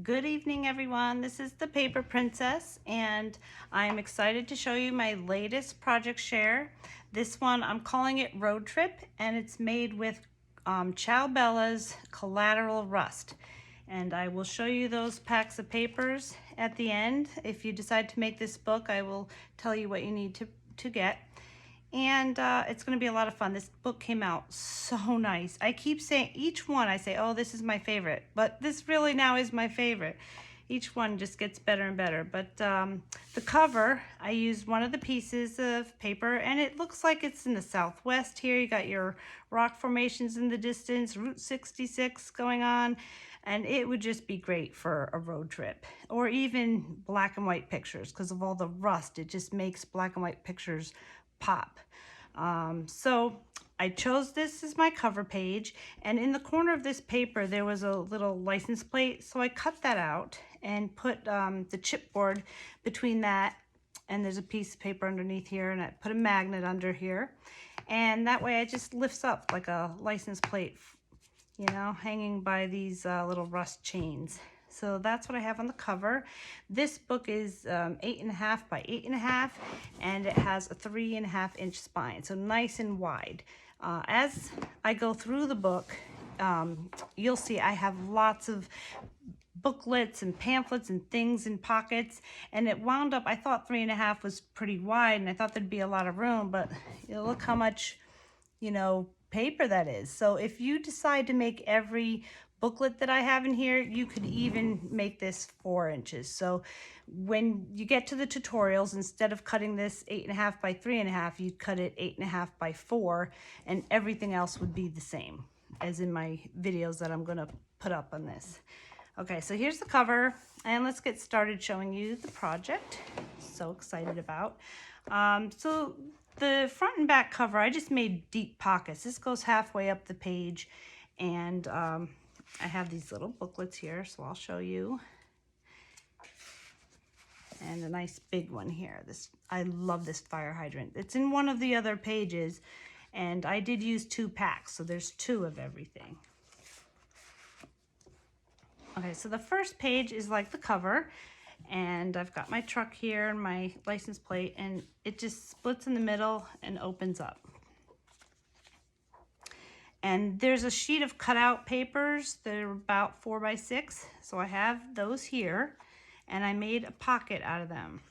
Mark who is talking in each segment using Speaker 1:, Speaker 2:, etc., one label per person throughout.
Speaker 1: Good evening, everyone. This is the Paper Princess, and I'm excited to show you my latest project share. This one, I'm calling it Road Trip, and it's made with Ciao Collateral Rust. And I will show you those packs of papers at the end. If you decide to make this book, I will tell you what you need to get. And it's going to be a lot of fun. This book came out so nice. I keep saying, each one I say, oh, this is my favorite, but this really now is my favorite. Each one just gets better and better. But the cover, I used one of the pieces of paper, and it looks like it's in the Southwest here. You got your rock formations in the distance, Route 66 going on, and it would just be great for a road trip, or even black and white pictures. Because of all the rust, it just makes black and white pictures pop. So I chose this as my cover page, and in the corner of this paper there was a little license plate, so I cut that out and put the chipboard between that, and there's a piece of paper underneath here, and I put a magnet under here, and that way it just lifts up like a license plate, you know, hanging by these little rust chains. So that's what I have on the cover. This book is 8.5 by 8.5, and it has a 3.5-inch spine, so nice and wide. As I go through the book, you'll see I have lots of booklets and pamphlets and things in pockets, and it wound up, I thought 3.5 was pretty wide, and I thought there'd be a lot of room, but look how much, you know, paper that is. So if you decide to make every booklet that I have in here, you could even make this 4 inches. So when you get to the tutorials, instead of cutting this 8.5 by 3.5, you'd cut it 8.5 by 4, and everything else would be the same as in my videos that I'm gonna put up on this. Okay, so here's the cover, and let's get started showing you the project. So excited about. So the front and back cover, I just made deep pockets. This goes halfway up the page, and I have these little booklets here, so I'll show you. And a nice big one here. This, I love this fire hydrant. It's in one of the other pages, and I did use 2 packs, so there's 2 of everything. Okay, so the first page is like the cover, and I've got my truck here and my license plate, and it just splits in the middle and opens up. And there's a sheet of cutout papers that are about 4 by 6, so I have those here, and I made a pocket out of them.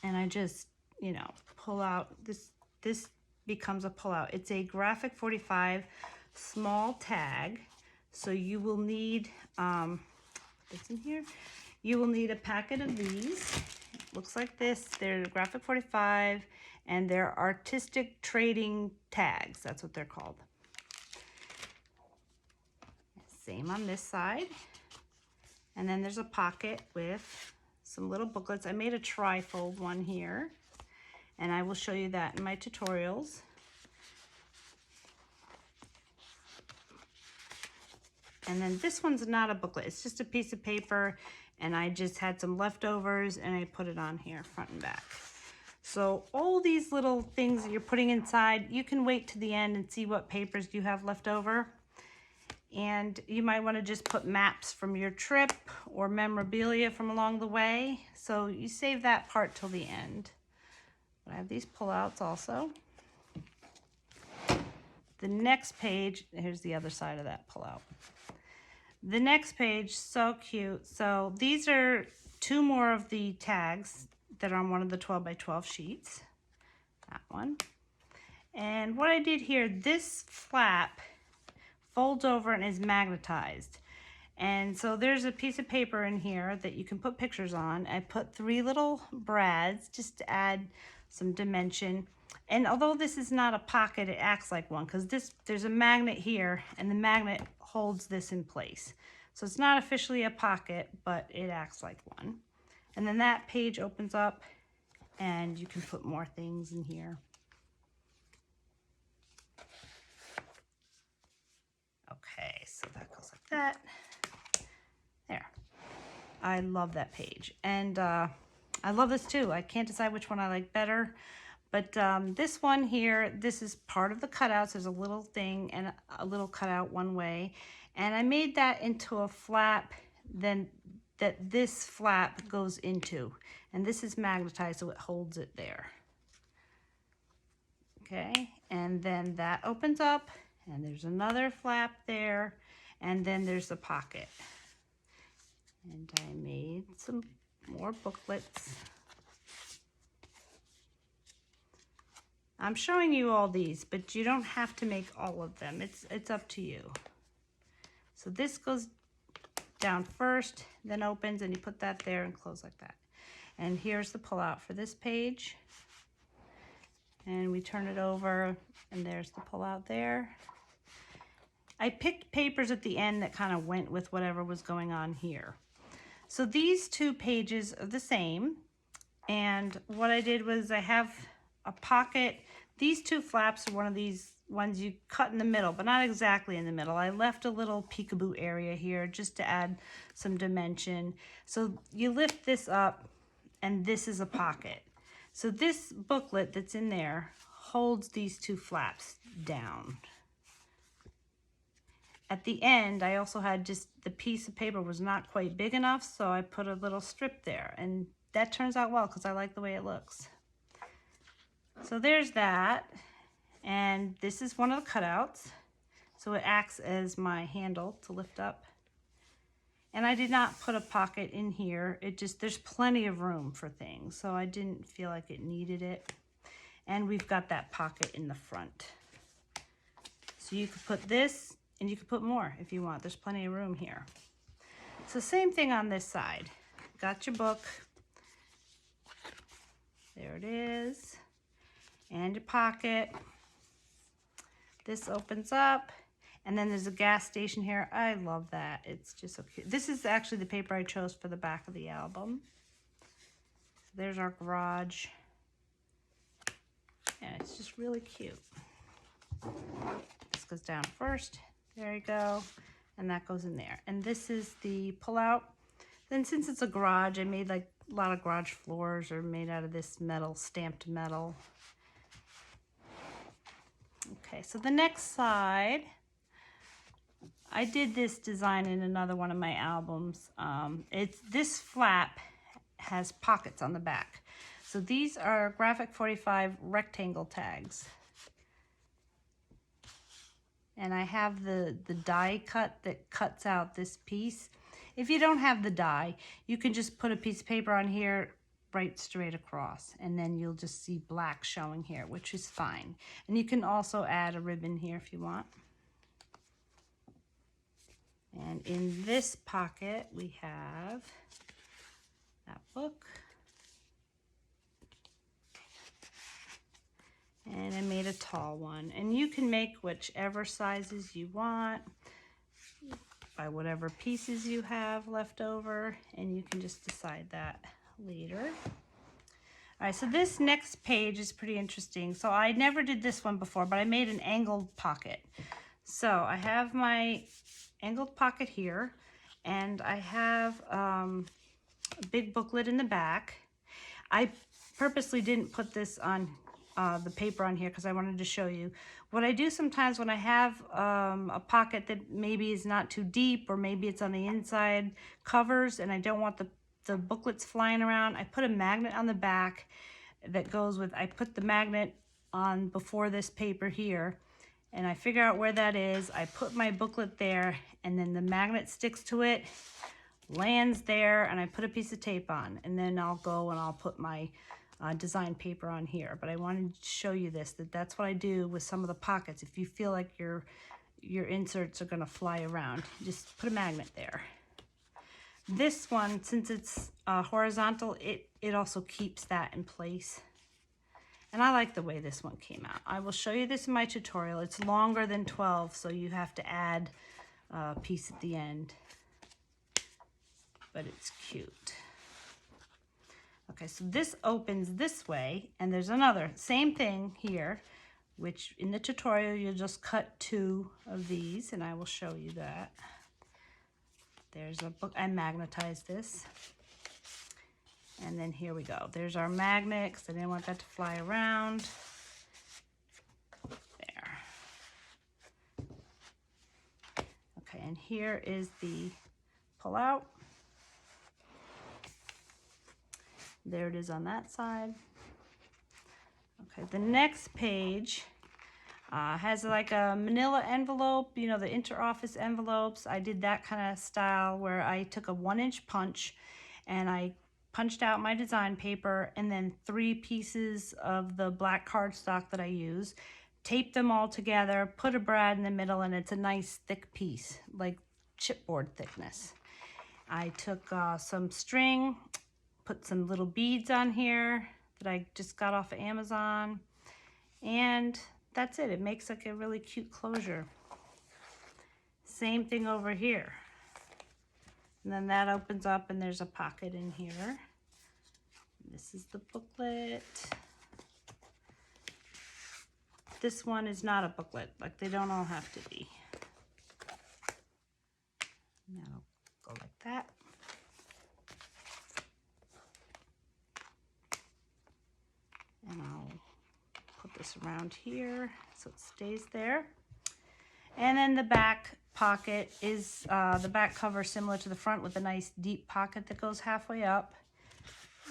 Speaker 1: And I just, you know, pull out, this becomes a pull out. It's a graphic 45 small tag, so you will need, what's in here? You will need a packet of these. It looks like this. They're graphic 45, and they're artistic trading tags. That's what they're called. Same on this side. And then there's a pocket with some little booklets. I made a tri-fold one here, and I will show you that in my tutorials. And then this one's not a booklet, it's just a piece of paper, and I just had some leftovers and I put it on here, front and back. So all these little things that you're putting inside, you can wait to the end and see what papers you have left over. And you might want to just put maps from your trip or memorabilia from along the way. So you save that part till the end. But I have these pullouts also. The next page, here's the other side of that pullout. The next page, so cute. So these are 2 more of the tags that are on one of the 12 by 12 sheets. That one. And what I did here, this flap folds over and is magnetized. And so there's a piece of paper in here that you can put pictures on. I put 3 little brads just to add some dimension. And although this is not a pocket, it acts like one, because there's a magnet here, and the magnet holds this in place. So it's not officially a pocket, but it acts like one. And then that page opens up, and you can put more things in here. Okay, so that goes like that. There. I love that page. And I love this too. I can't decide which one I like better. But this one here, this is part of the cutouts. There's a little thing and a little cutout one way. And I made that into a flap. Then that this flap goes into. And this is magnetized, so it holds it there. Okay, and then that opens up, and there's another flap there, and then there's the pocket. And I made some more booklets. I'm showing you all these, but you don't have to make all of them. It's up to you. So this goes down first, then opens, and you put that there and close like that. And here's the pullout for this page. And we turn it over, and there's the pullout there. I picked papers at the end that kind of went with whatever was going on here. So these two pages are the same. And what I did was I have a pocket. These two flaps are one of these ones you cut in the middle, but not exactly in the middle. I left a little peekaboo area here just to add some dimension. So you lift this up, and this is a pocket. So this booklet that's in there holds these two flaps down. At the end, I also had just the piece of paper was not quite big enough, so I put a little strip there, and that turns out well because I like the way it looks. So there's that, and this is one of the cutouts. So it acts as my handle to lift up. And I did not put a pocket in here. There's plenty of room for things, so I didn't feel like it needed it. And we've got that pocket in the front. So you could put this, and you could put more if you want. There's plenty of room here. So same thing on this side. Got your book. There it is. And your pocket. This opens up. And then there's a gas station here. I love that. It's just so cute. This is actually the paper I chose for the back of the album. So there's our garage. And it's just really cute. This goes down first. There you go. And that goes in there. And this is the pullout. Then since it's a garage, I made like a lot of garage floors are made out of this metal, stamped metal. Okay, so the next side, I did this design in another one of my albums. This flap has pockets on the back. So these are Graphic 45 rectangle tags. And I have the die cut that cuts out this piece. If you don't have the die, you can just put a piece of paper on here right straight across, and then you'll just see black showing here, which is fine. And you can also add a ribbon here if you want. And in this pocket, we have that book. And I made a tall one. And you can make whichever sizes you want by whatever pieces you have left over. And you can just decide that later. All right, so this next page is pretty interesting. So I never did this one before, but I made an angled pocket. So I have my angled pocket here, and I have a big booklet in the back. I purposely didn't put this on the paper on here because I wanted to show you. What I do sometimes when I have a pocket that maybe is not too deep, or maybe it's on the inside covers and I don't want the booklets flying around, I put a magnet on the back that goes with, I put the magnet on before this paper here, and I figure out where that is. I put my booklet there, and then the magnet sticks to it, lands there, and I put a piece of tape on, and then I'll go and I'll put my design paper on here. But I wanted to show you this, that's what I do with some of the pockets. If you feel like your inserts are going to fly around, just put a magnet there. This one, since it's horizontal, it also keeps that in place. And I like the way this one came out. I will show you this in my tutorial. It's longer than 12, so you have to add a piece at the end. But it's cute. Okay, so this opens this way, and there's another, same thing here, which in the tutorial you'll just cut 2 of these, and I will show you that. There's a book, I magnetized this. And then here we go. There's our magnet, because I didn't want that to fly around. There. Okay, and here is the pull out. There it is on that side. Okay, the next page has like a manila envelope, you know, the interoffice envelopes. I did that kind of style where I took a 1-inch punch and I punched out my design paper and then 3 pieces of the black cardstock that I use, taped them all together, put a brad in the middle, and it's a nice thick piece, like chipboard thickness. I took some string, put some little beads on here that I just got off of Amazon, and that's it. It makes like a really cute closure. Same thing over here. And then that opens up and there's a pocket in here. This is the booklet. This one is not a booklet, like they don't all have to be. Now go like that. And I'll put this around here so it stays there. And then the back pocket is the back cover similar to the front with a nice deep pocket that goes halfway up.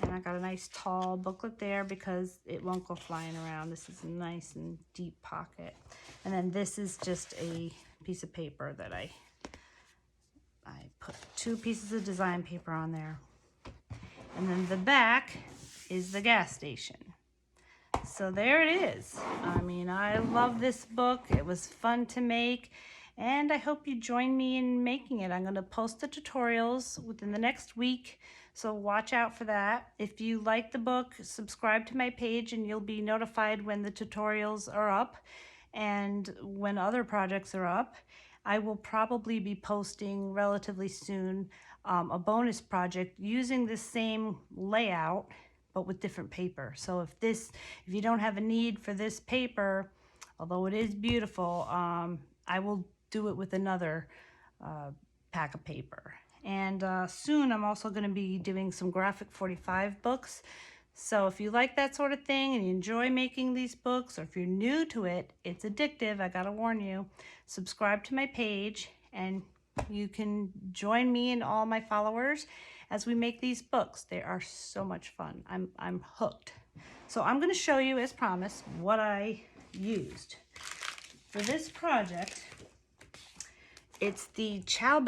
Speaker 1: And I got a nice tall booklet there because it won't go flying around. This is a nice and deep pocket. And then this is just a piece of paper that I put 2 pieces of design paper on there. And then the back is the gas station. So there it is. I mean, I love this book. It was fun to make, and I hope you join me in making it. I'm going to post the tutorials within the next week, so watch out for that. If you like the book, subscribe to my page and you'll be notified when the tutorials are up and when other projects are up. I will probably be posting relatively soon a bonus project using the same layout but with different paper. So if you don't have a need for this paper, although it is beautiful, I will do it with another pack of paper. And soon I'm also going to be doing some graphic 45 books. So if you like that sort of thing and you enjoy making these books, or if you're new to it, it's addictive, I gotta warn you. Subscribe to my page and you can join me and all my followers as we make these books. They are so much fun. I'm hooked. So I'm going to show you, as promised, what I used. For this project, it's the Ciao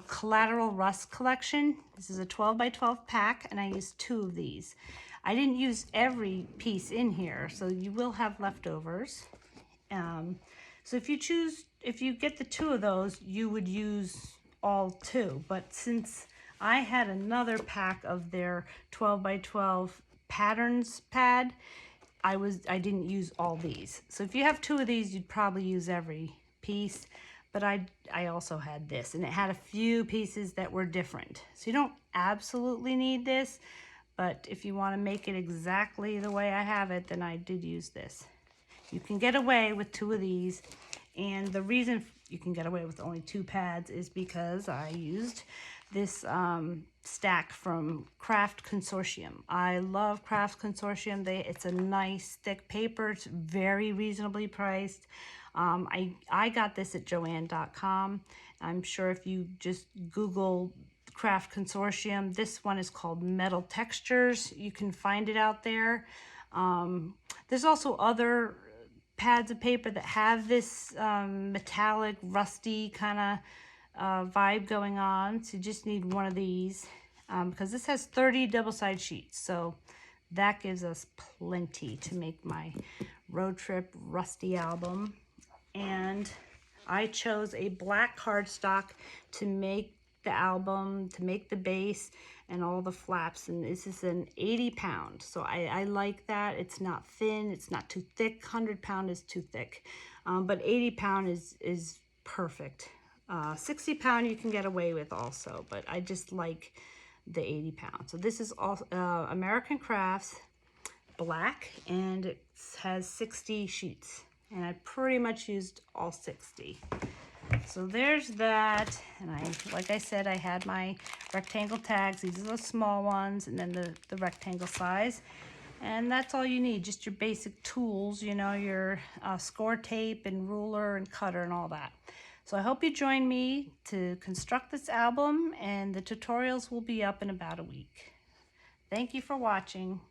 Speaker 1: Collateral Rust collection. This is a 12 by 12 pack, and I used 2 of these. I didn't use every piece in here, so you will have leftovers. So if you get the 2 of those, you would use all 2. But since I had another pack of their 12 by 12 patterns pad, I didn't use all these. So if you have 2 of these, you'd probably use every piece. But I also had this, and it had a few pieces that were different. So you don't absolutely need this, but if you want to make it exactly the way I have it, then I did use this. You can get away with 2 of these, and the reason you can get away with only 2 pads is because I used this stack from Craft Consortium. I love Craft Consortium. It's a nice thick paper. It's very reasonably priced. I got this at Joann.com. I'm sure if you just Google Craft Consortium, this one is called Metal Textures. You can find it out there. There's also other pads of paper that have this metallic, rusty kind of vibe going on. So you just need one of these because this has 30 double-sided sheets. So that gives us plenty to make my road trip rusty album. And I chose a black cardstock to make the album, to make the base and all the flaps. And this is an 80 pound. So I like that. It's not thin. It's not too thick. 100 pound is too thick. But 80 pound is perfect. 60 pound you can get away with also, but I just like the 80 pound. So this is all American Crafts black, and it has 60 sheets. And I pretty much used all 60. So there's that. And like I said, I had my rectangle tags. These are the small ones, and then the rectangle size. And that's all you need, just your basic tools, you know, your score tape and ruler and cutter and all that. So I hope you join me to construct this album, and the tutorials will be up in about a week. Thank you for watching.